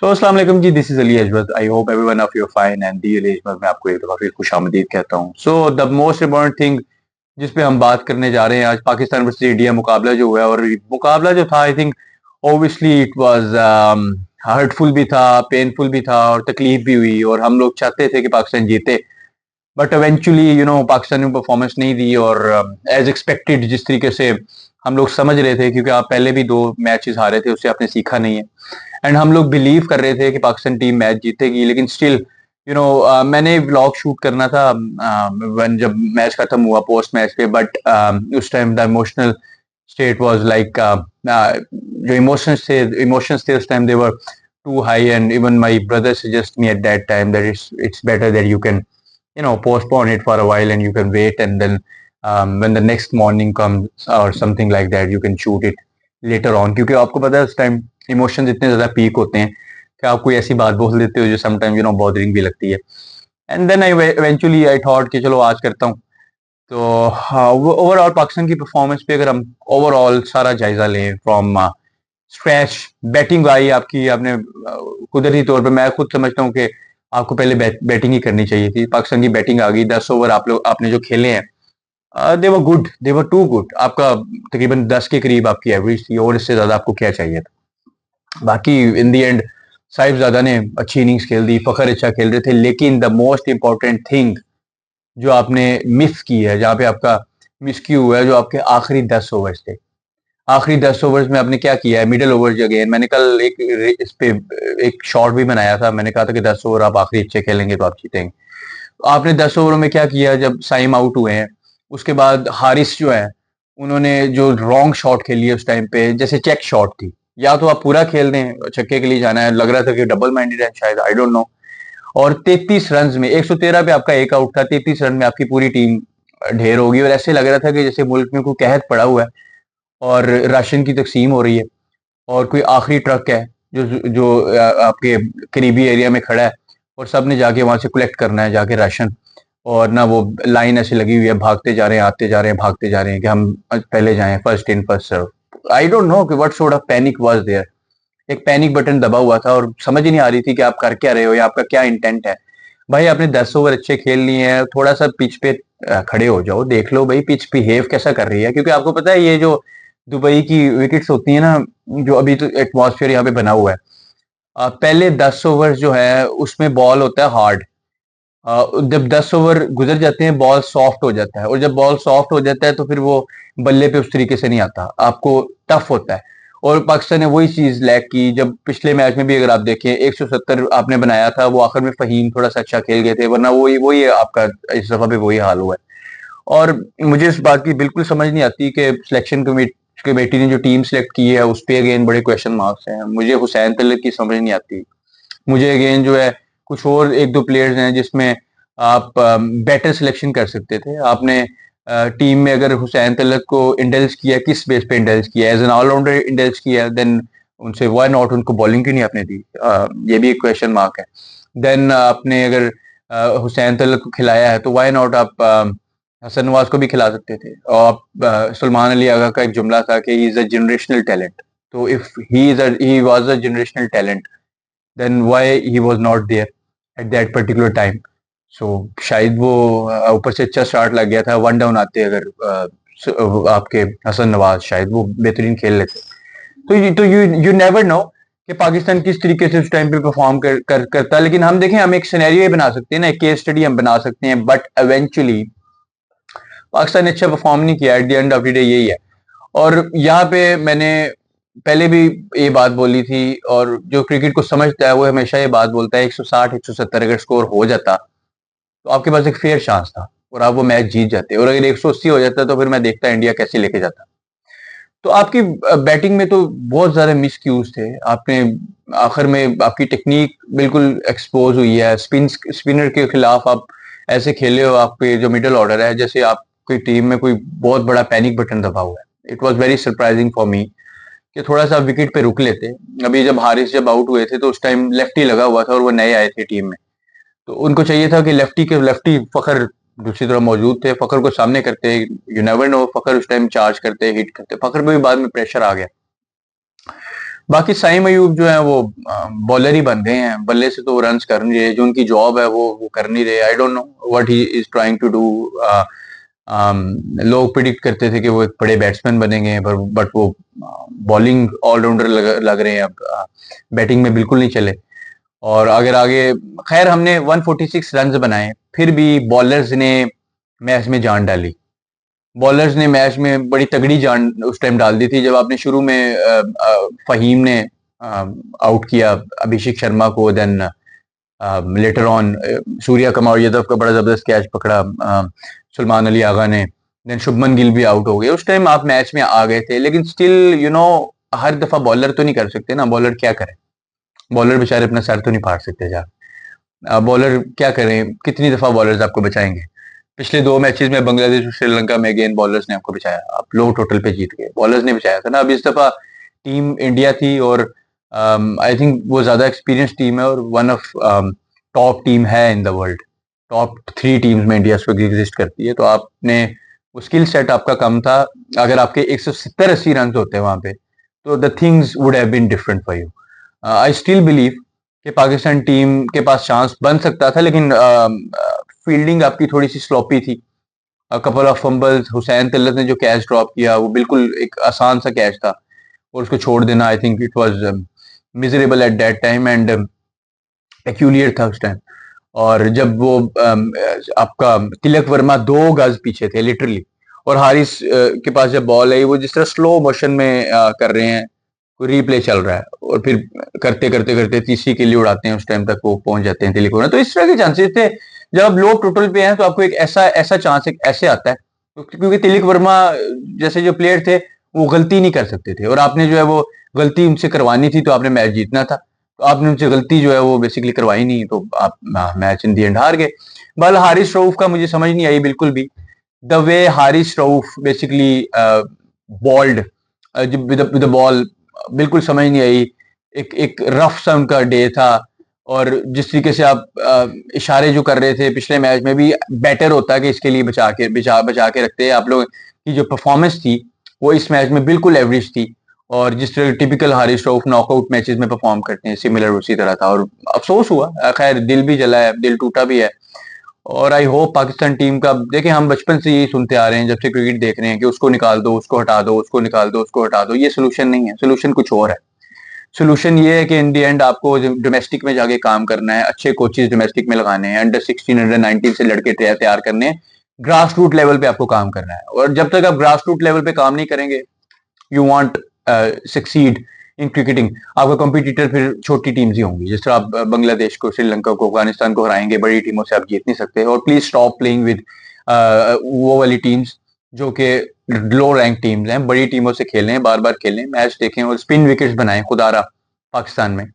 अस्सलाम वालेकुम जी, this is Ali Azmat. I hope everyone of you fine and the Ali Azmat में आपको एक दफा फिर खुशामदीद कहता हूँ। द मोस्ट इम्पोर्टेंट थिंग जिस पे हम बात करने जा रहे हैं आज, पाकिस्तान वर्सेस इंडिया मुकाबला जो हुआ है। और मुकाबला जो था, I think obviously it was hurtful भी था, पेनफुल भी था और तकलीफ भी हुई। और हम लोग चाहते थे कि पाकिस्तान जीते, बट इवेंचुअली पाकिस्तान ने परफॉर्मेंस नहीं दी। और एज एक्सपेक्टेड जिस तरीके से हम लोग समझ रहे थे, क्योंकि आप पहले भी 2 मैचेस हारे थे, उससे आपने सीखा नहीं है। एंड हम लोग बिलीव कर रहे थे कि पाकिस्तान टीम मैच जीतेगी, लेकिन स्टिल मैंने व्लॉग शूट करना था जब मैच खत्म हुआ पोस्ट मैच पे। बट उस time the emotional state was like, जो इमोशंस थे उस time, they were too high. And even my brother suggest me at that time that it's better that you can postpone it for a while and you can wait, and then when the next morning comes or something like that, you can shoot it later on। क्योंकि आपको पता है उस time emotions इतने ज्यादा peak होते हैं कि आप कोई ऐसी बात बोल देते हो जो समटाइम बॉदरिंग भी लगती है। And then I eventually I thought कि चलो आज करता हूँ। तो ओवरऑल पाकिस्तान की परफॉर्मेंस पे अगर हम ओवरऑल सारा जायजा लें फ्रॉम स्क्रैच, बैटिंग आई आपकी, आपने कुदरती तौर पे मैं खुद समझता हूँ कि आपको पहले बैटिंग ही करनी चाहिए थी। पाकिस्तान की बैटिंग आ गई, 10 ओवर आप लोग आपने जो खेले हैं, they were good, they were too good. आपका तकरीबन 10 के करीब आपकी एवरेज थी, और इससे ज्यादा आपको क्या चाहिए था। बाकी इन दी एंड साहिबजादा ने अच्छी इनिंग्स खेल दी, फखर अच्छा खेल रहे थे, लेकिन द मोस्ट इंपॉर्टेंट थिंग जो आपने मिस की है, जहाँ पे आपका मिस क्यू हुआ है, जो आपके आखिरी 10 ओवर्स थे। आखिरी 10 ओवर्स में आपने क्या किया है, मिडिल ओवर्स अगेन। मैंने कल इस पे एक शॉट भी बनाया था, मैंने कहा था कि 10 ओवर आप आखिरी अच्छे खेलेंगे तो आप जीतेंगे। तो आपने 10 ओवरों में क्या किया, जब साइम आउट हुए हैं उसके बाद हारिस जो है, उन्होंने जो रॉन्ग शॉट खेली है उस टाइम पे, जैसे चेक शॉट थी। या तो आप पूरा खेल दें, छक्के के लिए जाना है, लग रहा था कि डबल माइंडेड है शायद, आई डोंट नो। और 33 रन में, 113 पे आपका एक आउट था, 33 रन में आपकी पूरी टीम ढेर होगी। और ऐसे लग रहा था कि जैसे मुल्क में कोई कहत पड़ा हुआ है और राशन की तकसीम हो रही है, और कोई आखिरी ट्रक है जो जो आपके करीबी एरिया में खड़ा है, और सब ने जाके वहां से कलेक्ट करना है जाके राशन। और ना वो लाइन ऐसे लगी हुई है, भागते जा रहे हैं, आते जा रहे हैं, भागते जा रहे हैं कि हम पहले जाएं, first in first serve. I don't know कि what sort of panic was there. एक पैनिक बटन दबा हुआ था और समझ ही नहीं आ रही थी कि आप कर क्या रहे हो या आपका क्या इंटेंट है। भाई आपने 10 ओवर अच्छे खेल लिए हैं, थोड़ा सा पिच पे खड़े हो जाओ, देख लो भाई पिच बिहेव कैसा कर रही है। क्योंकि आपको पता है ये जो दुबई की विकेट्स होती है ना, जो अभी तो एटमॉस्फेयर यहाँ पे बना हुआ है, पहले 10 ओवर जो है उसमें बॉल होता है हार्ड। जब 10 ओवर गुजर जाते हैं बॉल सॉफ्ट हो जाता है, और जब बॉल सॉफ्ट हो जाता है तो फिर वो बल्ले पे उस तरीके से नहीं आता, आपको टफ होता है। और पाकिस्तान ने वही चीज लैक की। जब पिछले मैच में भी अगर आप देखें 170 आपने बनाया था, वो आखिर में फहीम थोड़ा सा अच्छा खेल गए थे, वरना वही वही आपका इस दफा पे वही हाल हुआ है। और मुझे इस बात की बिल्कुल समझ नहीं आती कि सिलेक्शन कमेटी ने जो टीम सेलेक्ट की है उस पे अगेन बड़े क्वेश्चन मार्क्स हैं। मुझे हुसैन तलत की समझ नहीं आती। मुझे अगेन जो है कुछ और एक दो प्लेयर्स हैं जिसमें आप बेटर सिलेक्शन कर सकते थे। आपने टीम में अगर हुसैन तलत को इंडल्ज किया, किस बेस पे इंडल्ज किया, एज एन ऑलराउंडर इंडल्ज किया, देन उनसे वाई नॉट उनको बॉलिंग क्यों नहीं आपने दी, ये भी एक क्वेश्चन मार्क है। देन आपने अगर हुसैन तलत को खिलाया है तो वाई नॉट आप हसन नवाज को भी खिला सकते थे। और आप सलमान अली आगा का एक जुमला था कि he is a generational talent. तो if he was a generational talent, then why he was not there at that particular time। so शायद वो ऊपर से अच्छा स्टार्ट लग गया था, 1 डाउन आते अगर आपके हसन नवाज शायद वो बेहतरीन खेल लेते। तो यू नेवर नो कि पाकिस्तान किस तरीके से उस टाइम पे परफॉर्म करता। लेकिन हम देखें, हम एक सिनेरियो बना सकते हैं ना, एक केस स्टडी हम बना सकते हैं, बट इवेंचुअली पाकिस्तान ने अच्छा परफॉर्म नहीं किया। At the end of the day यही है। और यहाँ पे मैंने पहले भी ये बात बोली थी, और जो क्रिकेट को समझता है वो हमेशा ये बात बोलता है, 160 170 अगर स्कोर हो जाता तो आपके पास एक फेयर चांस था और आप वो मैच जीत जाते। और अगर 180 हो जाता तो फिर मैं देखता इंडिया कैसे लेके जाता। तो आपकी बैटिंग में तो बहुत ज्यादा मिस क्यूज थे। आपने आखिर में आपकी टेक्निक बिल्कुल एक्सपोज हुई है। स्पिनर के खिलाफ आप ऐसे खेले हो, आपके जो मिडिल ऑर्डर है, जैसे आपकी टीम में कोई बहुत बड़ा पैनिक बटन दबा हुआ है। It was very surprising for me कि थोड़ा सा विकेट पे रुक लेते। अभी जब हारिस जब आउट हुए थे तो उस टाइम लेफ्टी लगा हुआ था और वो नए आए थे टीम में, तो उनको चाहिए था कि लेफ्टी फखर दूसरी तरफ मौजूद थे, फखर को सामने करते। यू नेवर नो, फखर उस टाइम चार्ज करते, हिट करते, फखर पे भी बाद में प्रेशर आ गया। बाकी साइम अयूब जो है वो बॉलर ही बन गए हैं, बल्ले से तो वो रन्स कर नहीं रहे, जो उनकी जॉब है वो कर नहीं रहे। I don't know what he is trying to do. लोग प्रिडिक्ट करते थे कि वो एक बड़े बैट्समैन बनेंगे, पर बट वो बॉलिंग ऑलराउंडर लग रहे हैं अब, बैटिंग में बिल्कुल नहीं चले। और अगर आगे, खैर हमने 146 रन्स बनाए, फिर भी बॉलर्स ने मैच में जान डाली। बॉलर्स ने मैच में बड़ी तगड़ी जान उस टाइम डाल दी थी जब आपने शुरू में फहीम ने आउट किया अभिषेक शर्मा को, then later on Surya Kumar Yadav का बड़ा जबरदस्त कैच पकड़ा सलमान अली आगा ने, देन शुभमन गिल भी आउट हो गए। उस टाइम आप मैच में आ गए थे, लेकिन स्टिल हर दफा बॉलर तो नहीं कर सकते ना, बॉलर क्या करें, बॉलर बेचारे अपना सर तो नहीं फाड़ सकते जा, बॉलर क्या करें, कितनी दफा बॉलर्स आपको बचाएंगे। पिछले 2 मैचेस में बांग्लादेश और श्रीलंका में अगेन बॉलर्स ने आपको बचाया, आप लो टोटल पे जीत गए, बॉलर्स ने बचाया था ना। अब इस दफा टीम इंडिया थी और आई थिंक वो ज्यादा एक्सपीरियंस टीम है और वन ऑफ टॉप टीम है in the world. Top 3 teams में इंडिया एग्जिस्ट करती है, तो आपने वो स्किल सेट आपका कम था। अगर आपके 170-80 रन होते हैं वहां पे, तो the things would have been different for you. I still believe कि पाकिस्तान टीम के पास चांस बन सकता था, लेकिन फील्डिंग आपकी थोड़ी सी स्लोपी थी। कपल ऑफ फंबल्स, हुसैन तिलत ने जो कैच ड्रॉप किया वो बिल्कुल एक आसान सा कैच था, और उसको छोड़ देना I think it was miserable eight that time and peculiar था उस टाइम। और जब वो आपका तिलक वर्मा 2 गज पीछे थे लिटरली, और हारिस के पास जब बॉल आई, वो जिस तरह स्लो मोशन में कर रहे हैं, रीप्ले चल रहा है, और फिर करते करते करते तीसरी किल्ली उड़ाते हैं, उस टाइम तक वो पहुंच जाते हैं तिलक वर्मा। तो इस तरह के चांसेस थे। जब आप लो टोटल पे हैं तो आपको एक ऐसा ऐसा चांस एक ऐसे आता है, क्योंकि तिलक वर्मा जैसे जो प्लेयर थे वो गलती नहीं कर सकते थे, और आपने जो है वो गलती उनसे करवानी थी, तो आपने मैच जीतना था, तो आपने उनसे गलती जो है वो बेसिकली करवाई नहीं, तो आप मैच इन दी एंड हार गए। बल हारिस रऊफ का मुझे समझ नहीं आई बिल्कुल भी, the way Haris Rauf basically bowled with the ball, बिल्कुल समझ नहीं आई। एक एक रफ सा उनका डे था, और जिस तरीके से आप इशारे जो कर रहे थे पिछले मैच में भी, बेटर होता कि इसके लिए बचा के रखते हैं। आप लोग की जो परफॉर्मेंस थी वो इस मैच में बिल्कुल एवरेज थी, और जिस तरह typical Haris Rauf knockout matches में परफॉर्म करते हैं, सिमिलर उसी तरह था, और अफसोस हुआ। खैर दिल भी जला है, दिल टूटा भी है। और आई होप पाकिस्तान टीम का, देखिए हम बचपन से यही सुनते आ रहे हैं जब से क्रिकेट देख रहे हैं कि उसको निकाल दो, उसको हटा दो, उसको निकाल दो, उसको हटा दो। ये सोल्यूशन नहीं है, सोल्यूशन कुछ और है। सोल्यूशन ये है कि इन दी एंड आपको डोमेस्टिक में जाके काम करना है, अच्छे कोचेज डोमेस्टिक में लगाने हैं, अंडर 16 अंडर 19 से लड़के तैयार करने हैं, ग्रास रूट लेवल पे आपको काम करना है। और जब तक आप ग्रास रूट लेवल पे काम नहीं करेंगे, you want succeed in cricketing, आपका कॉम्पिटिटर फिर छोटी टीम्स ही होंगी। जिस तरह आप बांग्लादेश को, श्रीलंका को, अफगानिस्तान को हराएंगे, बड़ी टीमों से आप जीत नहीं सकते। और प्लीज स्टॉप प्लेइंग विद वो वाली टीम्स जो कि लो रैंक टीम्स हैं। बड़ी टीमों से खेलें, बार बार खेलें, मैच देखें, और स्पिन विकेट्स बनाएं खुदारा पाकिस्तान में।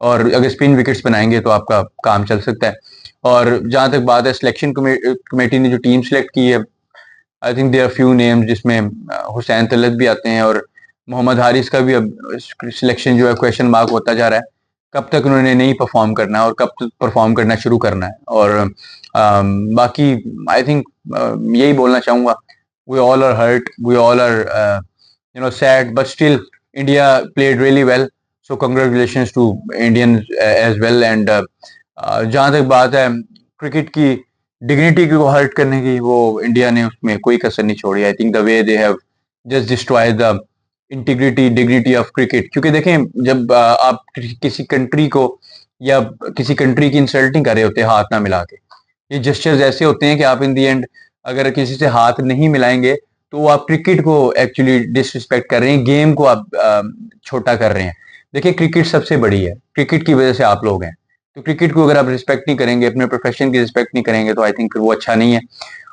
और अगर स्पिन विकेट्स बनाएंगे तो आपका काम चल सकता है। और जहां तक बात है सिलेक्शन कमेटी ने जो टीम सेलेक्ट की है, I think there are few names जिसमें हुसैन तलत भी आते हैं, और मोहम्मद हारिस का भी अब सिलेक्शन जो है क्वेश्चन मार्क होता जा रहा है। कब तक उन्होंने नहीं परफॉर्म करना है और कब तक परफॉर्म करना शुरू करना है। और बाकी आई थिंक यही बोलना चाहूंगा, we all are hurt, we all are sad, but still India played really well, so congratulations to Indians as well. And जहां तक बात है क्रिकेट की डिग्निटी को हर्ट करने की, वो इंडिया ने उसमें कोई कसर नहीं छोड़ी। I think the way they have just destroy the integrity dignity of cricket. क्योंकि देखें, जब आप किसी कंट्री को या किसी कंट्री की इंसल्ट नहीं कर रहे होते हाथ ना मिला के, ये जेस्चर्स ऐसे होते हैं कि आप इन दी एंड अगर किसी से हाथ नहीं मिलाएंगे तो आप क्रिकेट को एक्चुअली डिसरिस्पेक्ट कर रहे हैं, गेम को आप छोटा कर रहे हैं। देखिए क्रिकेट सबसे बड़ी है, क्रिकेट की वजह से आप लोग हैं, तो क्रिकेट को अगर आप रिस्पेक्ट नहीं करेंगे, अपने प्रोफेशन की रिस्पेक्ट नहीं करेंगे, तो आई थिंक वो अच्छा नहीं है।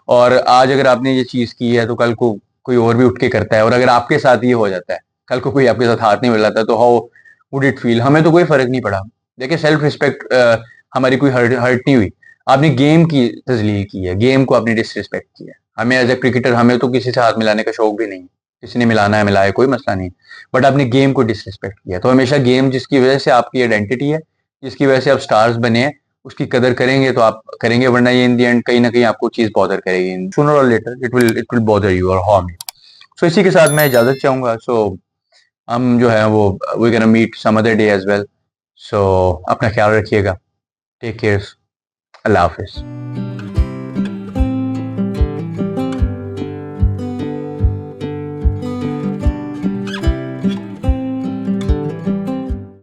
और आज अगर आपने ये चीज की है तो कल को कोई और भी उठ के करता है, और अगर आपके साथ ये हो जाता है, कल को कोई आपके साथ हाथ नहीं मिलाता, तो हाउ वुड इट फील। हमें तो कोई फर्क नहीं पड़ा। देखिए सेल्फ रिस्पेक्ट हमारी कोई हर्ट नहीं हुई। आपने गेम की तजलील की है, गेम को आपने डिसरिस्पेक्ट किया है। हमें एज ए क्रिकेटर हमें तो किसी से हाथ मिलाने का शौक भी नहीं है, किसी ने मिलाना है मिलाए, कोई मसला नहीं, बट आपने गेम को डिसरिस्पेक्ट किया। तो हमेशा गेम जिसकी वजह से आपकी आइडेंटिटी है, जिसकी वजह से आप स्टार्स बने हैं, उसकी कदर करेंगे तो आप करेंगे, वरना ये इन दी एंड कहीं ना कहीं आपको चीज बॉदर करेगी, sooner or later it will bother you or harm you. सो इसी के साथ मैं इजाजत चाहूंगा। सो हम जो है वो we can meet some other day as well. So अपना ख्याल रखिएगा। Take care. अल्लाह हाफिज।